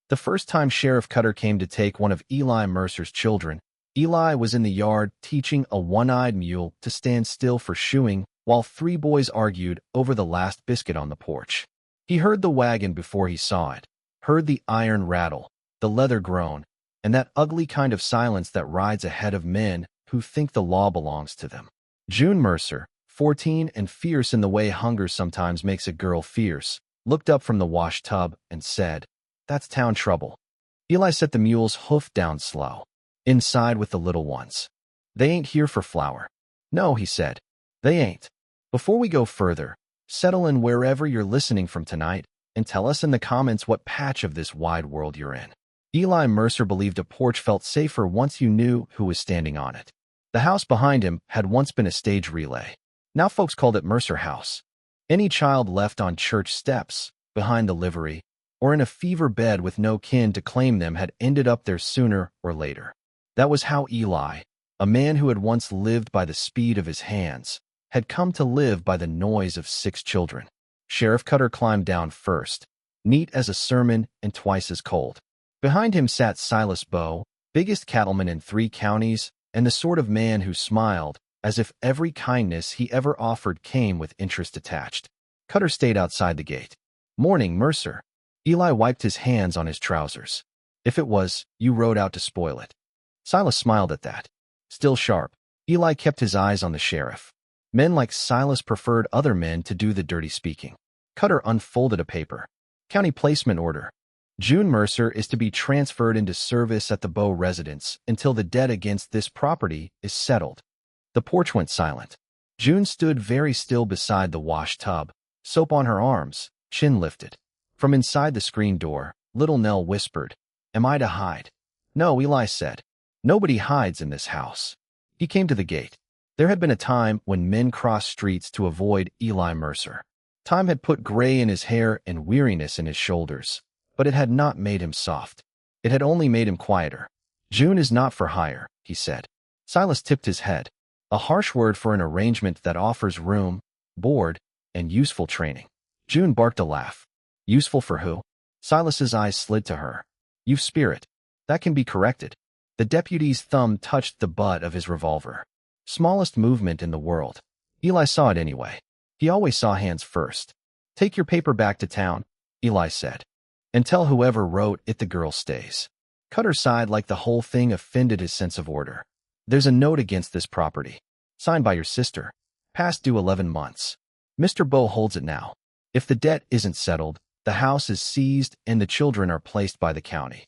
The first time Sheriff Cutter came to take one of Eli Mercer's children, Eli was in the yard teaching a one-eyed mule to stand still for shoeing while three boys argued over the last biscuit on the porch. He heard the wagon before he saw it, heard the iron rattle, the leather groan, and that ugly kind of silence that rides ahead of men who think the law belongs to them. June Mercer, 14 and fierce in the way hunger sometimes makes a girl fierce, looked up from the wash tub and said, "That's town trouble." Eli set the mule's hoof down slow. "Inside with the little ones. They ain't here for flour." "No," he said, "they ain't. Before we go further, settle in wherever you're listening from tonight and tell us in the comments what patch of this wide world you're in." Eli Mercer believed a porch felt safer once you knew who was standing on it. The house behind him had once been a stage relay. Now folks called it Mercer House. Any child left on church steps, behind the livery, or in a fever bed with no kin to claim them had ended up there sooner or later. That was how Eli, a man who had once lived by the speed of his hands, had come to live by the noise of 6 children. Sheriff Cutter climbed down first, neat as a sermon and twice as cold. Behind him sat Silas Bowe, biggest cattleman in 3 counties, and the sort of man who smiled, as if every kindness he ever offered came with interest attached. Cutter stayed outside the gate. "Morning, Mercer." Eli wiped his hands on his trousers. "If it was, you rode out to spoil it." Silas smiled at that. Still sharp, Eli kept his eyes on the sheriff. Men like Silas preferred other men to do the dirty speaking. Cutter unfolded a paper. "County placement order. June Mercer is to be transferred into service at the Bowe residence until the debt against this property is settled." The porch went silent. June stood very still beside the wash tub, soap on her arms, chin lifted. From inside the screen door, little Nell whispered, "Am I to hide?" "No," Eli said. "Nobody hides in this house." He came to the gate. There had been a time when men crossed streets to avoid Eli Mercer. Time had put gray in his hair and weariness in his shoulders, but it had not made him soft. It had only made him quieter. "June is not for hire," he said. Silas tipped his head. A harsh word for an arrangement that offers room, board, and useful training. June barked a laugh. "Useful for who?" Silas's eyes slid to her. "You've spirit. That can be corrected." The deputy's thumb touched the butt of his revolver. Smallest movement in the world. Eli saw it anyway. He always saw hands first. "Take your paper back to town," Eli said, "and tell whoever wrote it the girl stays." Cutter sighed like the whole thing offended his sense of order. "There's a note against this property. Signed by your sister. Past due 11 months. Mr. Bowe holds it now. If the debt isn't settled, the house is seized and the children are placed by the county.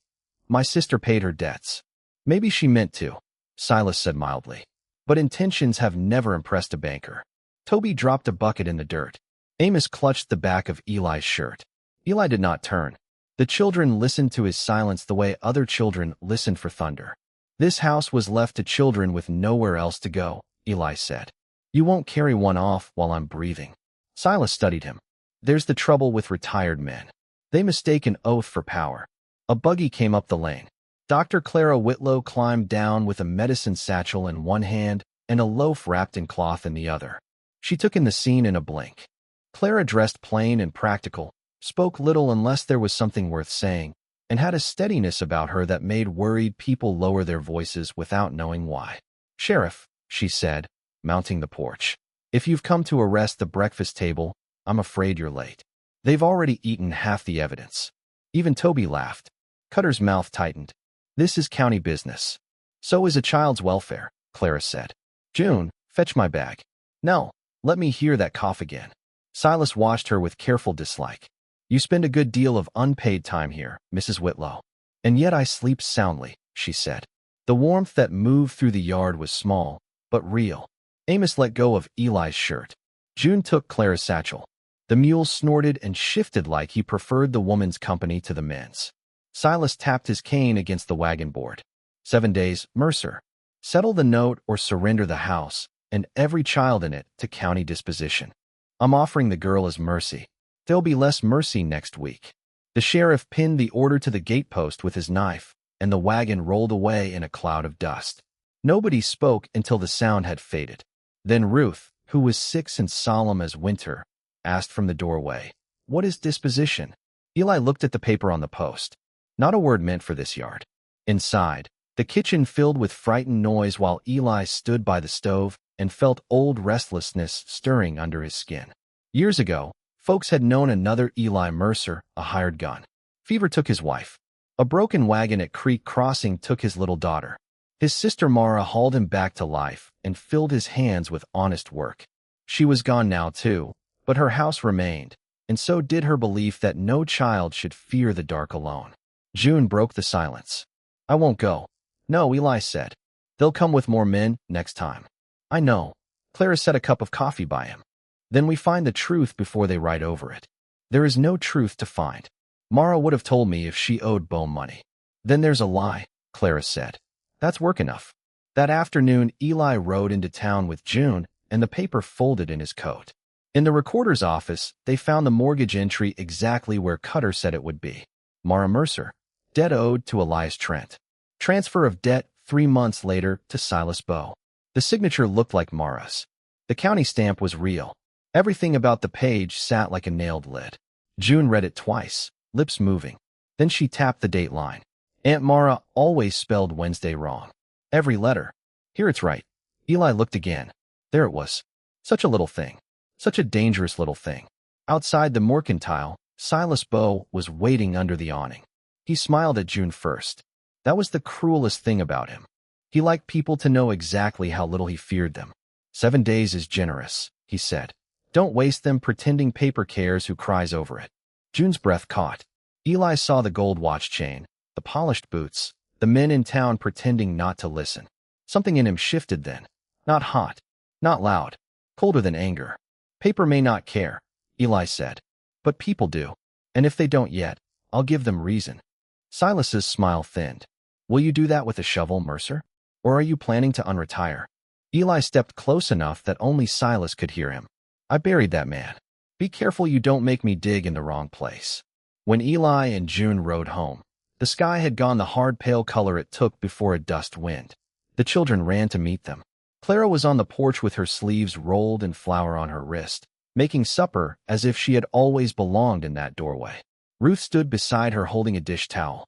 My sister paid her debts." "Maybe she meant to," Silas said mildly. "But intentions have never impressed a banker." Toby dropped a bucket in the dirt. Amos clutched the back of Eli's shirt. Eli did not turn. The children listened to his silence the way other children listened for thunder. "This house was left to children with nowhere else to go," Eli said. "You won't carry one off while I'm breathing." Silas studied him. "There's the trouble with retired men. They mistake an oath for power." A buggy came up the lane. Dr. Clara Whitlow climbed down with a medicine satchel in one hand and a loaf wrapped in cloth in the other. She took in the scene in a blink. Clara dressed plain and practical, spoke little unless there was something worth saying, and had a steadiness about her that made worried people lower their voices without knowing why. "Sheriff," she said, mounting the porch, "if you've come to arrest the breakfast table, I'm afraid you're late. They've already eaten half the evidence." Even Toby laughed. Cutter's mouth tightened. "This is county business." "So is a child's welfare," Clara said. "June, fetch my bag." "No, let me hear that cough again." Silas watched her with careful dislike. "You spend a good deal of unpaid time here, Mrs. Whitlow." "And yet I sleep soundly," she said. The warmth that moved through the yard was small, but real. Amos let go of Eli's shirt. June took Clara's satchel. The mule snorted and shifted like he preferred the woman's company to the men's. Silas tapped his cane against the wagon board. 7 days, Mercer. Settle the note or surrender the house, and every child in it to county disposition. I'm offering the girl as mercy. There'll be less mercy next week." The sheriff pinned the order to the gatepost with his knife, and the wagon rolled away in a cloud of dust. Nobody spoke until the sound had faded. Then Ruth, who was 6 and solemn as winter, asked from the doorway, "What is disposition?" Eli looked at the paper on the post. Not a word meant for this yard. Inside, the kitchen filled with frightened noise while Eli stood by the stove and felt old restlessness stirring under his skin. Years ago, folks had known another Eli Mercer, a hired gun. Fever took his wife. A broken wagon at Creek Crossing took his little daughter. His sister Mara hauled him back to life and filled his hands with honest work. She was gone now too, but her house remained, and so did her belief that no child should fear the dark alone. June broke the silence. I won't go. No, Eli said. They'll come with more men next time. I know. Clara set a cup of coffee by him. Then we find the truth before they ride over it. There is no truth to find. Mara would have told me if she owed Bowe money. Then there's a lie, Clara said. That's work enough. That afternoon, Eli rode into town with June and the paper folded in his coat. In the recorder's office, they found the mortgage entry exactly where Cutter said it would be. Mara Mercer. Debt owed to Elias Trent. Transfer of debt 3 months later to Silas Bowe. The signature looked like Mara's. The county stamp was real. Everything about the page sat like a nailed lid. June read it twice, lips moving. Then she tapped the date line. Aunt Mara always spelled Wednesday wrong. Every letter. Here it's right. Eli looked again. There it was. Such a little thing. Such a dangerous little thing. Outside the mercantile, Silas Bowe was waiting under the awning. He smiled at June first. That was the cruelest thing about him. He liked people to know exactly how little he feared them. 7 days is generous, he said. Don't waste them pretending paper cares who cries over it. June's breath caught. Eli saw the gold watch chain, the polished boots, the men in town pretending not to listen. Something in him shifted then. Not hot, not loud, colder than anger. Paper may not care, Eli said. But people do. And if they don't yet, I'll give them reason. Silas's smile thinned. Will you do that with a shovel, Mercer? Or are you planning to unretire? Eli stepped close enough that only Silas could hear him. I buried that man. Be careful you don't make me dig in the wrong place. When Eli and June rode home, the sky had gone the hard pale color it took before a dust wind. The children ran to meet them. Clara was on the porch with her sleeves rolled and flour on her wrist, making supper as if she had always belonged in that doorway. Ruth stood beside her holding a dish towel.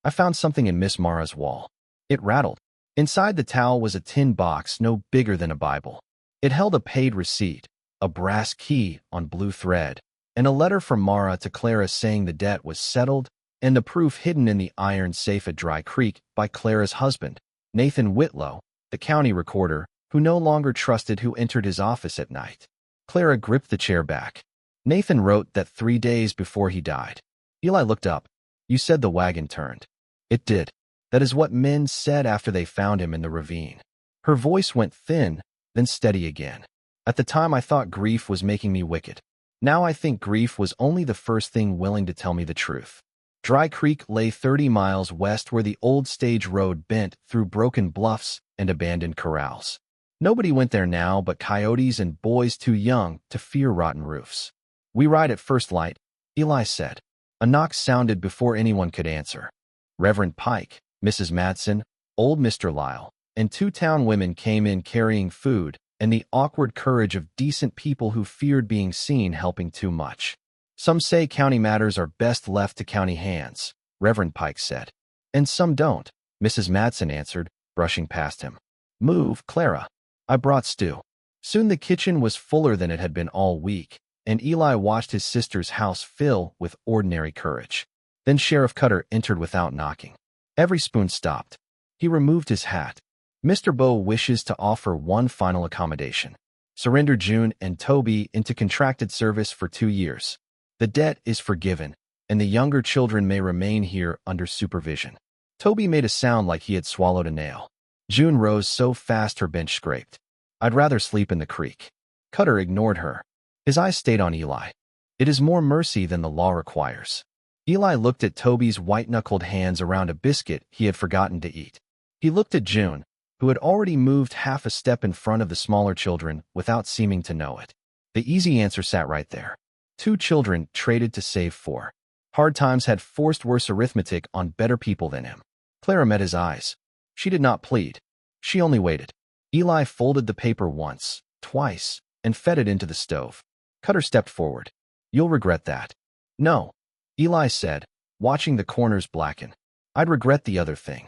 I found something in Miss Mara's wall. It rattled. Inside the towel was a tin box no bigger than a Bible. It held a paid receipt, a brass key on blue thread, and a letter from Mara to Clara saying the debt was settled and the proof hidden in the iron safe at Dry Creek by Clara's husband, Nathan Whitlow, the county recorder, who no longer trusted who entered his office at night. Clara gripped the chair back. Nathan wrote that 3 days before he died. Eli looked up. You said the wagon turned. It did. That is what men said after they found him in the ravine. Her voice went thin, then steady again. At the time I thought grief was making me wicked. Now I think grief was only the first thing willing to tell me the truth. Dry Creek lay 30 miles west where the old stage road bent through broken bluffs and abandoned corrals. Nobody went there now but coyotes and boys too young to fear rotten roofs. We ride at first light, Eli said. A knock sounded before anyone could answer. Reverend Pike, Mrs. Madsen, old Mr. Lyle, and 2 town women came in carrying food and the awkward courage of decent people who feared being seen helping too much. Some say county matters are best left to county hands, Reverend Pike said. And some don't, Mrs. Madsen answered, brushing past him. Move, Clara. I brought stew. Soon the kitchen was fuller than it had been all week, and Eli watched his sister's house fill with ordinary courage. Then Sheriff Cutter entered without knocking. Every spoon stopped. He removed his hat. Mr. Bowe wishes to offer one final accommodation. Surrender June and Toby into contracted service for 2 years. The debt is forgiven, and the younger children may remain here under supervision. Toby made a sound like he had swallowed a nail. June rose so fast her bench scraped. I'd rather sleep in the creek. Cutter ignored her. His eyes stayed on Eli. It is more mercy than the law requires. Eli looked at Toby's white-knuckled hands around a biscuit he had forgotten to eat. He looked at June, who had already moved half a step in front of the smaller children without seeming to know it. The easy answer sat right there. 2 children traded to save 4. Hard times had forced worse arithmetic on better people than him. Clara met his eyes. She did not plead. She only waited. Eli folded the paper once, twice, and fed it into the stove. Cutter stepped forward. You'll regret that. No, Eli said. watching the corners blacken. I'd regret the other thing.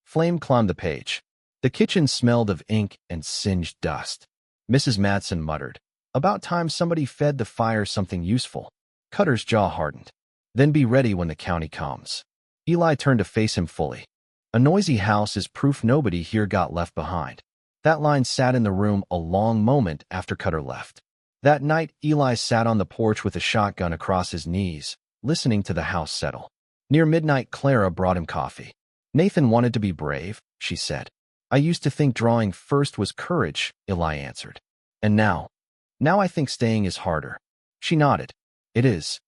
Flame climbed the page. The kitchen smelled of ink and singed dust. Mrs. Madsen muttered, "About time somebody fed the fire something useful." Cutter's jaw hardened. "Then be ready when the county comes." Eli turned to face him fully. "A noisy house is proof nobody here got left behind." That line sat in the room a long moment after Cutter left. That night, Eli sat on the porch with a shotgun across his knees, listening to the house settle. Near midnight, Clara brought him coffee. "Nathan wanted to be brave," she said. "I used to think drawing first was courage," Eli answered. "And now I think staying is harder." She nodded. "It is."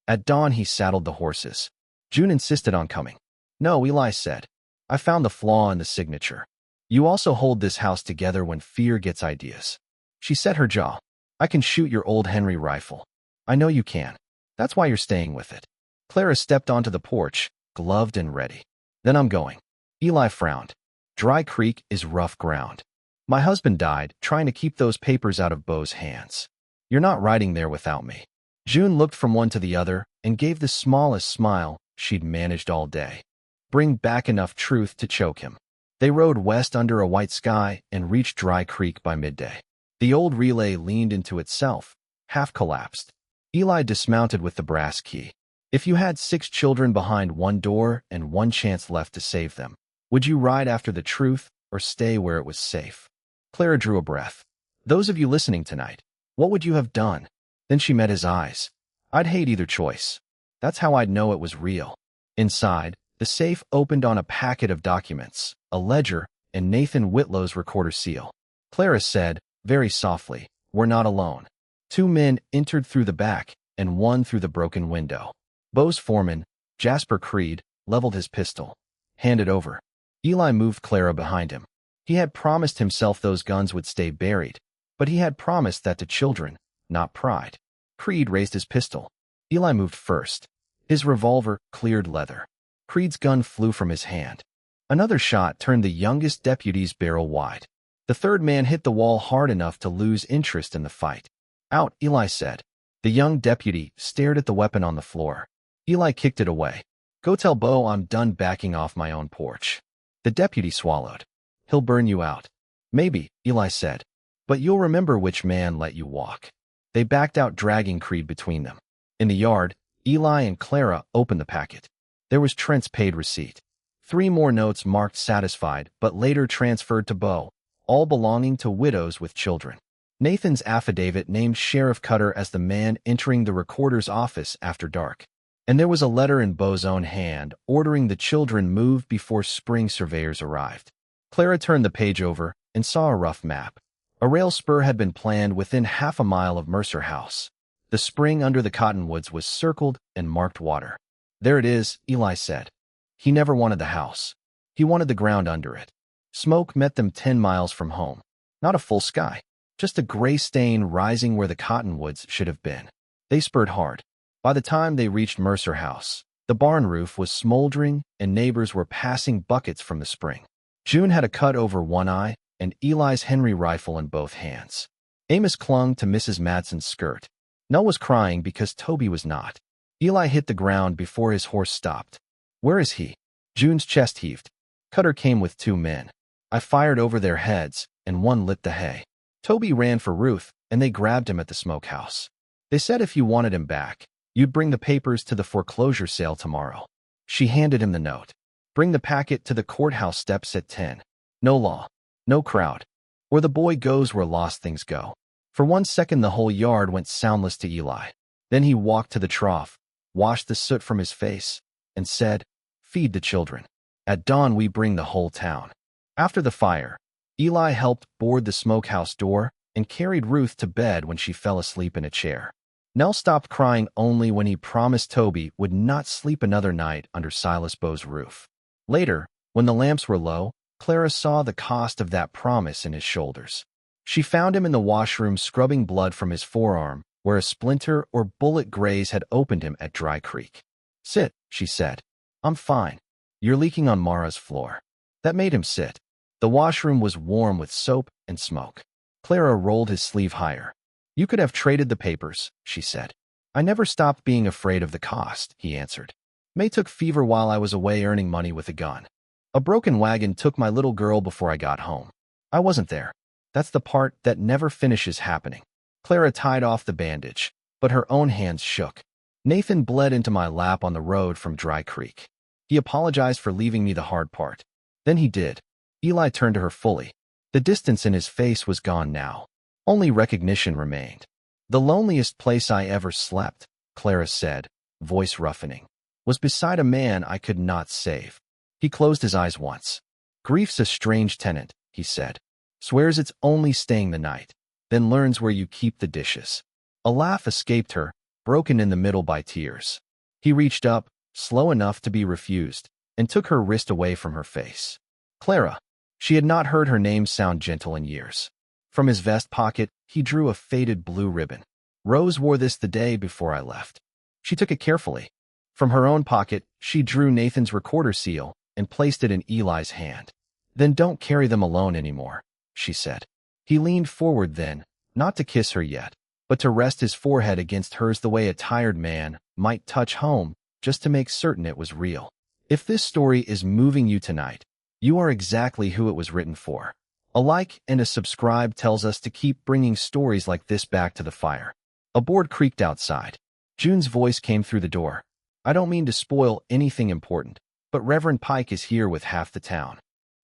At dawn, he saddled the horses. June insisted on coming. "No," Eli said. "I found the flaw in the signature. You also hold this house together when fear gets ideas." She set her jaw. "I can shoot your old Henry rifle." "I know you can. That's why you're staying with it." Clara stepped onto the porch, gloved and ready. "Then I'm going." Eli frowned. "Dry Creek is rough ground. My husband died trying to keep those papers out of Bowe's hands. You're not riding there without me." June looked from one to the other and gave the smallest smile she'd managed all day. Bring back enough truth to choke him. They rode west under a white sky and reached Dry Creek by midday. The old relay leaned into itself, half collapsed. Eli dismounted with the brass key. "If you had 6 children behind one door and one chance left to save them, would you ride after the truth or stay where it was safe?" Clara drew a breath. "Those of you listening tonight, what would you have done?" Then she met his eyes. "I'd hate either choice. That's how I'd know it was real." Inside, the safe opened on a packet of documents, a ledger, and Nathan Whitlow's recorder seal. Clara said, very softly, "We're not alone." 2 men entered through the back, and 1 through the broken window. Bowe's foreman, Jasper Creed, leveled his pistol. "Hand it over." Eli moved Clara behind him. He had promised himself those guns would stay buried, but he had promised that to children, not pride. Creed raised his pistol. Eli moved first. His revolver cleared leather. Creed's gun flew from his hand. Another shot turned the youngest deputy's barrel wide. The third man hit the wall hard enough to lose interest in the fight. "Out," Eli said. The young deputy stared at the weapon on the floor. Eli kicked it away. "Go tell Bowe I'm done backing off my own porch." The deputy swallowed. "He'll burn you out." "Maybe," Eli said. "But you'll remember which man let you walk." They backed out, dragging Creed between them. In the yard, Eli and Clara opened the packet. There was Trent's paid receipt. 3 more notes marked satisfied but later transferred to Bowe, all belonging to widows with children. Nathan's affidavit named Sheriff Cutter as the man entering the recorder's office after dark. And there was a letter in Bowe's own hand ordering the children moved before spring surveyors arrived. Clara turned the page over and saw a rough map. A rail spur had been planned within half a mile of Mercer House. The spring under the cottonwoods was circled and marked water. "There it is," Eli said. He never wanted the house. He wanted the ground under it. Smoke met them 10 miles from home. Not a full sky, just a gray stain rising where the cottonwoods should have been. They spurred hard. By the time they reached Mercer House, the barn roof was smoldering and neighbors were passing buckets from the spring. June had a cut over one eye and Eli's Henry rifle in both hands. Amos clung to Mrs. Madsen's skirt. Nell was crying because Toby was not. Eli hit the ground before his horse stopped. "Where is he?" June's chest heaved. "Cutter came with 2 men. I fired over their heads, and one lit the hay. Toby ran for Ruth, and they grabbed him at the smokehouse. They said if you wanted him back, you'd bring the papers to the foreclosure sale tomorrow." She handed him the note. "Bring the packet to the courthouse steps at 10. No law, no crowd. Where the boy goes where lost things go." For 1 second the whole yard went soundless to Eli. Then he walked to the trough, washed the soot from his face, and said, "Feed the children. At dawn we bring the whole town." After the fire, Eli helped board the smokehouse door and carried Ruth to bed when she fell asleep in a chair. Nell stopped crying only when he promised Toby would not sleep another night under Silas Bowe's roof. Later, when the lamps were low, Clara saw the cost of that promise in his shoulders. She found him in the washroom scrubbing blood from his forearm, where a splinter or bullet graze had opened him at Dry Creek. "Sit," she said. "I'm fine. You're leaking on Mara's floor." That made him sit. The washroom was warm with soap and smoke. Clara rolled his sleeve higher. "You could have traded the papers," she said. "I never stopped being afraid of the cost," he answered. May took fever while I was away earning money with a gun. A broken wagon took my little girl before I got home. I wasn't there. That's the part that never finishes happening. Clara tied off the bandage, but her own hands shook. Nathan bled into my lap on the road from Dry Creek. He apologized for leaving me the hard part. Then he did. Eli turned to her fully. The distance in his face was gone now. Only recognition remained. The loneliest place I ever slept, Clara said, voice roughening, was beside a man I could not save. He closed his eyes once. Grief's a strange tenant, he said. Swears it's only staying the night, then learns where you keep the dishes. A laugh escaped her, broken in the middle by tears. He reached up, slow enough to be refused, and took her wrist away from her face. Clara. She had not heard her name sound gentle in years. From his vest pocket, he drew a faded blue ribbon. Rose wore this the day before I left. She took it carefully. From her own pocket, she drew Nathan's recorder seal and placed it in Eli's hand. Then don't carry them alone anymore, she said. He leaned forward then, not to kiss her yet, but to rest his forehead against hers the way a tired man might touch home, just to make certain it was real. If this story is moving you tonight, you are exactly who it was written for. A like and a subscribe tells us to keep bringing stories like this back to the fire. A board creaked outside. June's voice came through the door. I don't mean to spoil anything important, but Reverend Pike is here with half the town.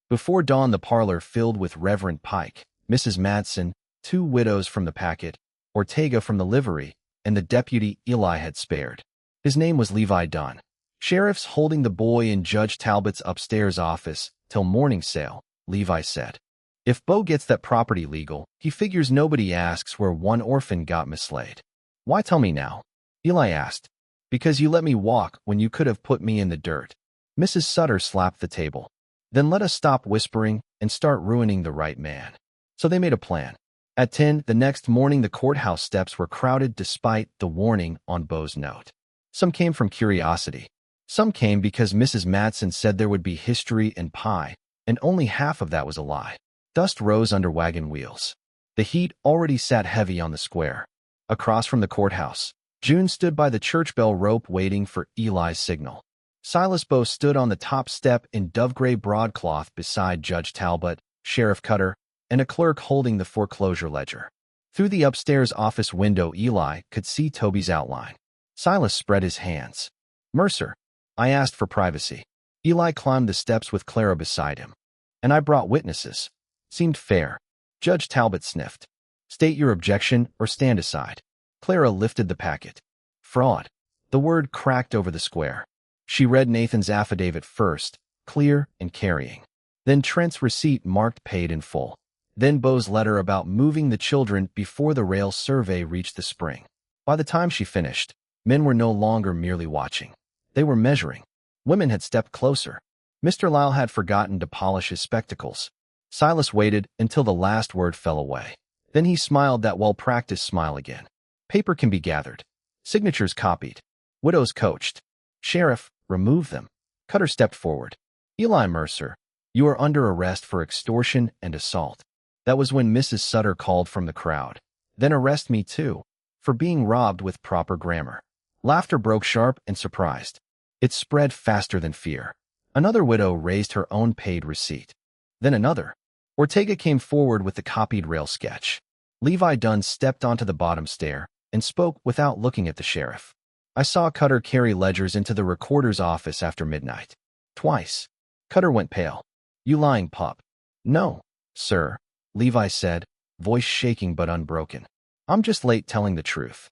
Before dawn the parlor filled with Reverend Pike, Mrs. Madsen, 2 widows from the packet, Ortega from the livery, and the deputy Eli had spared. His name was Levi Dunn. Sheriff's holding the boy in Judge Talbot's upstairs office till morning sale, Levi said. If Bowe gets that property legal, he figures nobody asks where one orphan got mislaid. Why tell me now? Eli asked. Because you let me walk when you could have put me in the dirt. Mrs. Sutter slapped the table. Then let us stop whispering and start ruining the right man. So they made a plan. At 10 the next morning the courthouse steps were crowded despite the warning on Bowe's note. Some came from curiosity. Some came because Mrs. Madsen said there would be history and pie, and only half of that was a lie. Dust rose under wagon wheels. The heat already sat heavy on the square. Across from the courthouse, June stood by the church bell rope waiting for Eli's signal. Silas Bowe stood on the top step in dove-gray broadcloth beside Judge Talbot, Sheriff Cutter, and a clerk holding the foreclosure ledger. Through the upstairs office window Eli could see Toby's outline. Silas spread his hands. Mercer, I asked for privacy. Eli climbed the steps with Clara beside him. And I brought witnesses. Seemed fair. Judge Talbot sniffed. State your objection or stand aside. Clara lifted the packet. Fraud. The word cracked over the square. She read Nathan's affidavit first, clear and carrying. Then Trent's receipt marked paid in full. Then Bowe's letter about moving the children before the rail survey reached the spring. By the time she finished, men were no longer merely watching. They were measuring. Women had stepped closer. Mr. Lyle had forgotten to polish his spectacles. Silas waited until the last word fell away. Then he smiled that well-practiced smile again. Paper can be gathered. Signatures copied. Widows coached. Sheriff, remove them. Cutter stepped forward. Eli Mercer, you are under arrest for extortion and assault. That was when Mrs. Sutter called from the crowd. Then arrest me too, for being robbed with proper grammar. Laughter broke sharp and surprised. It spread faster than fear. Another widow raised her own paid receipt. Then another. Ortega came forward with the copied rail sketch. Levi Dunn stepped onto the bottom stair and spoke without looking at the sheriff. I saw Cutter carry ledgers into the recorder's office after midnight. Twice. Cutter went pale. You lying pup. No, sir, Levi said, voice shaking but unbroken. I'm just late telling the truth.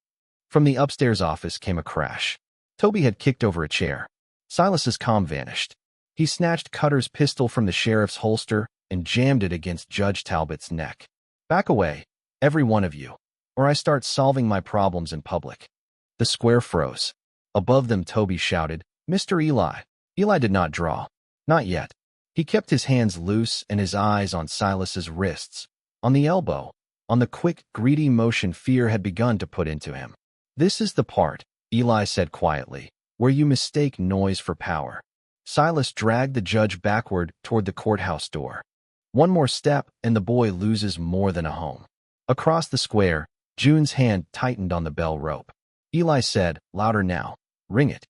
From the upstairs office came a crash. Toby had kicked over a chair. Silas's calm vanished. He snatched Cutter's pistol from the sheriff's holster and jammed it against Judge Talbot's neck. Back away, every one of you, or I start solving my problems in public. The square froze. Above them Toby shouted, Mr. Eli. Eli did not draw. Not yet. He kept his hands loose and his eyes on Silas's wrists, on the elbow, on the quick, greedy motion fear had begun to put into him. This is the part, Eli said quietly, where you mistake noise for power. Silas dragged the judge backward toward the courthouse door. One more step and the boy loses more than a home. Across the square, June's hand tightened on the bell rope. Eli said, louder now. Ring it.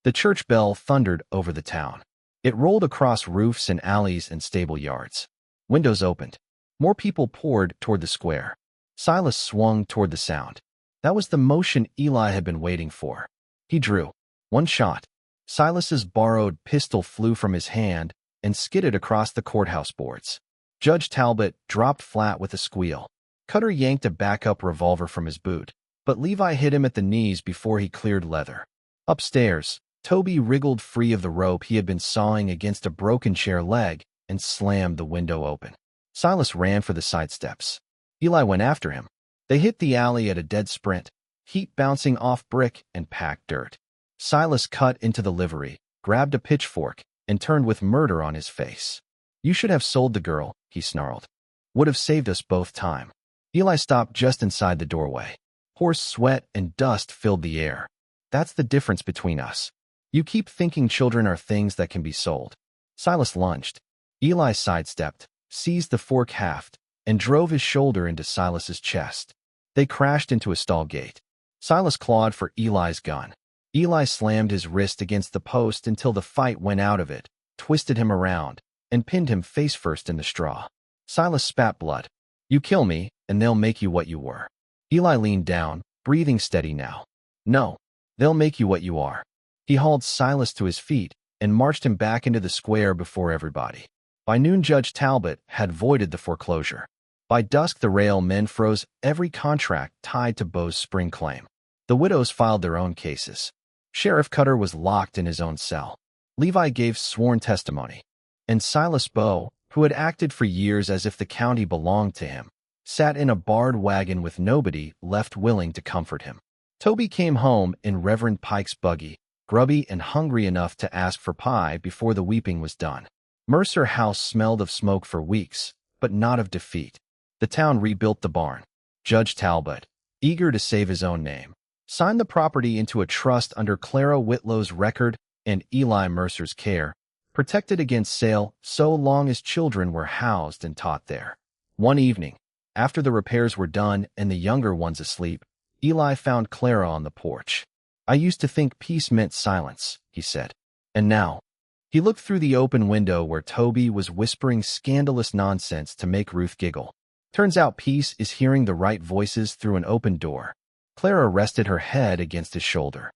The church bell thundered over the town. It rolled across roofs and alleys and stable yards. Windows opened. More people poured toward the square. Silas swung toward the sound. That was the motion Eli had been waiting for. He drew. One shot. Silas's borrowed pistol flew from his hand and skidded across the courthouse boards. Judge Talbot dropped flat with a squeal. Cutter yanked a backup revolver from his boot, but Levi hit him at the knees before he cleared leather. Upstairs, Toby wriggled free of the rope he had been sawing against a broken chair leg and slammed the window open. Silas ran for the side steps. Eli went after him. They hit the alley at a dead sprint, heat bouncing off brick and packed dirt. Silas cut into the livery, grabbed a pitchfork, and turned with murder on his face. "You should have sold the girl," he snarled. "Would have saved us both time." Eli stopped just inside the doorway. Hoarse sweat and dust filled the air. "That's the difference between us. You keep thinking children are things that can be sold." Silas lunged. Eli sidestepped, seized the fork haft, and drove his shoulder into Silas's chest. They crashed into a stall gate. Silas clawed for Eli's gun. Eli slammed his wrist against the post until the fight went out of it, twisted him around, and pinned him face first in the straw. Silas spat blood. "You kill me, and they'll make you what you were." Eli leaned down, breathing steady now. "No, they'll make you what you are." He hauled Silas to his feet and marched him back into the square before everybody. By noon, Judge Talbot had voided the foreclosure. By dusk, the rail men froze every contract tied to Bowe's spring claim. The widows filed their own cases. Sheriff Cutter was locked in his own cell. Levi gave sworn testimony. And Silas Bowe, who had acted for years as if the county belonged to him, sat in a barred wagon with nobody left willing to comfort him. Toby came home in Reverend Pike's buggy, grubby and hungry enough to ask for pie before the weeping was done. Mercer House smelled of smoke for weeks, but not of defeat. The town rebuilt the barn. Judge Talbot, eager to save his own name, signed the property into a trust under Clara Whitlow's record and Eli Mercer's care, protected against sale so long as children were housed and taught there. One evening, after the repairs were done and the younger ones asleep, Eli found Clara on the porch. "I used to think peace meant silence," he said. "And now?" He looked through the open window where Toby was whispering scandalous nonsense to make Ruth giggle. "Turns out peace is hearing the right voices through an open door." Clara rested her head against his shoulder.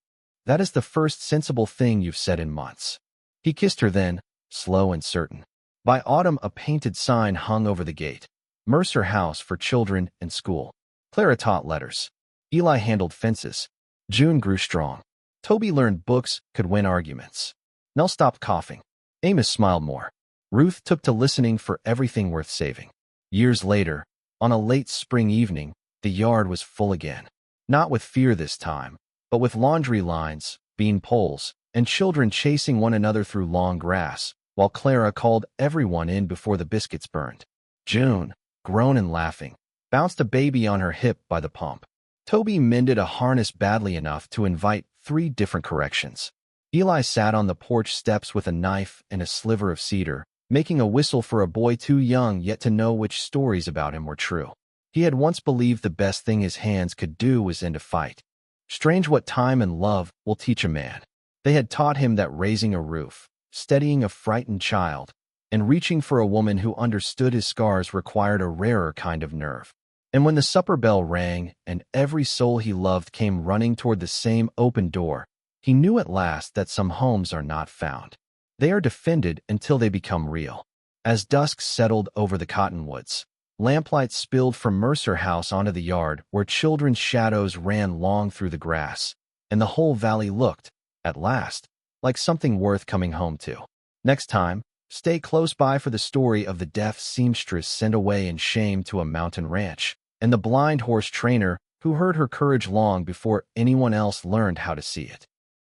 "That is the first sensible thing you've said in months." He kissed her then, slow and certain. By autumn, a painted sign hung over the gate. Mercer House for Children and School. Clara taught letters. Eli handled fences. June grew strong. Toby learned books could win arguments. Nell stopped coughing. Amos smiled more. Ruth took to listening for everything worth saving. Years later, on a late spring evening, the yard was full again. Not with fear this time, but with laundry lines, bean poles, and children chasing one another through long grass, while Clara called everyone in before the biscuits burned. June, grown and laughing, bounced a baby on her hip by the pump. Toby mended a harness badly enough to invite 3 different corrections. Eli sat on the porch steps with a knife and a sliver of cedar, making a whistle for a boy too young yet to know which stories about him were true. He had once believed the best thing his hands could do was end a fight. Strange what time and love will teach a man. They had taught him that raising a roof, steadying a frightened child, and reaching for a woman who understood his scars required a rarer kind of nerve. And when the supper bell rang and every soul he loved came running toward the same open door, he knew at last that some homes are not found. They are defended until they become real. As dusk settled over the cottonwoods, lamplight spilled from Mercer House onto the yard where children's shadows ran long through the grass, and the whole valley looked, at last, like something worth coming home to. Next time, stay close by for the story of the deaf seamstress sent away in shame to a mountain ranch, and the blind horse trainer who heard her courage long before anyone else learned how to see it.